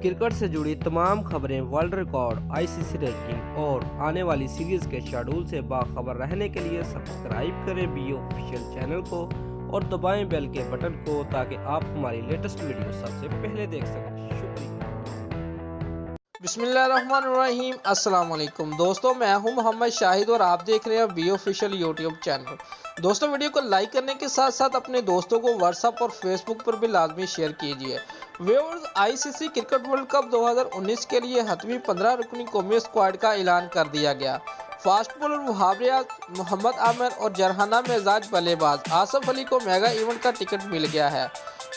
Cricket से जुड़ी तमाम खबरें, वर्ल्ड रिकॉर्ड, आईसीसी रैंकिंग और आने वाली सीरीज के शेड्यूल से बाखबर रहने के लिए सब्सक्राइब करें बीओ ऑफिशियल चैनल को और दबाएं बेल के बटन को ताकि आप हमारी लेटेस्ट वीडियो सबसे पहले देख सकें। शुक्रिया। बिस्मिल्लाहिर्रहमानिर्रहीम। अस्सलाम वालेकुम दोस्तों, मैं हूं मोहम्मद शाहिद और आप देख रहे हैं बीओ ऑफिशियल यूट्यूब चैनल। दोस्तों, वीडियो को लाइक करने के साथ साथ अपने दोस्तों को व्हाट्सएप और फेसबुक पर भी लाजमी शेयर कीजिए। Viewers, ICC cricket world cup 2019 के लिए हतमी 15 रुकनी कौमी स्क्वाड का ऐलान कर दिया गया। फास्ट बॉलर वहाब रियाज, मोहम्मद आमिर और जरहाना मिजाज बल्लेबाज आसिफ अली को मेगा इवेंट का टिकट मिल गया है।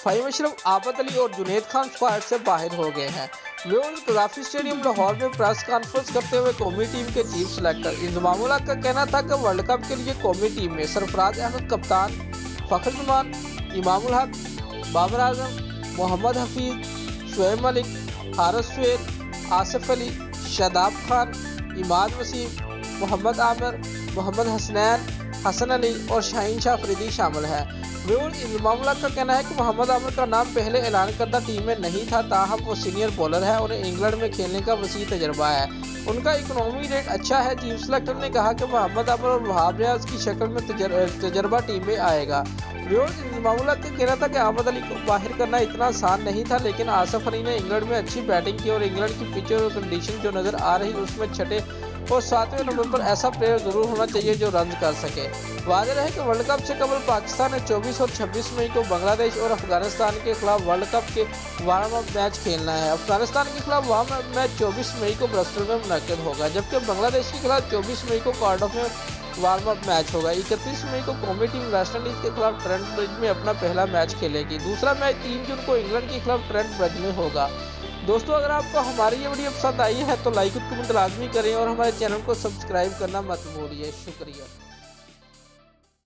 फहीम अशरफ, आबद अली और जुनैद खान स्क्वाड से बाहर हो गए हैं। व्यूअर्स, गद्दाफी स्टेडियम लाहौर में प्रेस कॉन्फ्रेंस करते हुए कौमी टीम के चीफ सेलेक्टर इंजमामुल हक का कहना था कि वर्ल्ड कप के लिए कौमी टीम में सरफराज अहमद कप्तान, फखर जमान, इमामुल हक, बाबर आजम, मोहम्मद हफीज, शुएब मलिक, हारिस सुहेल, आसिफ अली, शादाब खान, इमाद वसीम, मोहम्मद आमिर, मोहम्मद हसनैन, हसन अली और शाहीन शाह अफरीदी शामिल हैं। व्यूअर्स, इंजमामुल हक का कहना है कि मोहम्मद आमिर का नाम पहले ऐलान करदा टीम में नहीं था, ताहम वो सीनियर बॉलर है और इंग्लैंड में खेलने का वसी तजर्बा है। उनका इकोनॉमी रेट अच्छा है। चीफ सेलेक्टर ने कहा कि मोहम्मद आमिर और वहाब रियाज की शक्ल में तजर्बा टीम में आएगा। व्यूअर्स, इंजमामुल हक का कहना था कि आबद अली को बाहर करना इतना आसान नहीं था, लेकिन आसिफ अली ने इंग्लैंड में अच्छी बैटिंग की और इंग्लैंड की पिच और कंडीशन जो नजर आ रही उसमें छठे और 7वें नंबर पर ऐसा प्लेयर जरूर होना चाहिए जो रन कर सके। वाज़ेह है कि वर्ल्ड कप से कबल पाकिस्तान ने 24 और 26 मई को बांग्लादेश और अफगानिस्तान के खिलाफ वर्ल्ड कप के वार्म अप मैच खेलना है। अफगानिस्तान के खिलाफ वार्म अप मैच 24 मई को ब्रस्टल में मुनक्किद होगा, जबकि बांग्लादेश के खिलाफ 24 मई को कार्डिफ में वार्म अप मैच होगा। 31 मई को कौमी टीम वेस्ट इंडीज के खिलाफ ट्रेंट ब्रिज में अपना पहला मैच खेलेगी। दूसरा मैच 3 जून को इंग्लैंड के खिलाफ ट्रेंट ब्रिज में होगा। दोस्तों, अगर आपको हमारी ये वीडियो पसंद आई है तो लाइक और कमेंट लाजमी करें और हमारे चैनल को सब्सक्राइब करना मत भूलिए। शुक्रिया।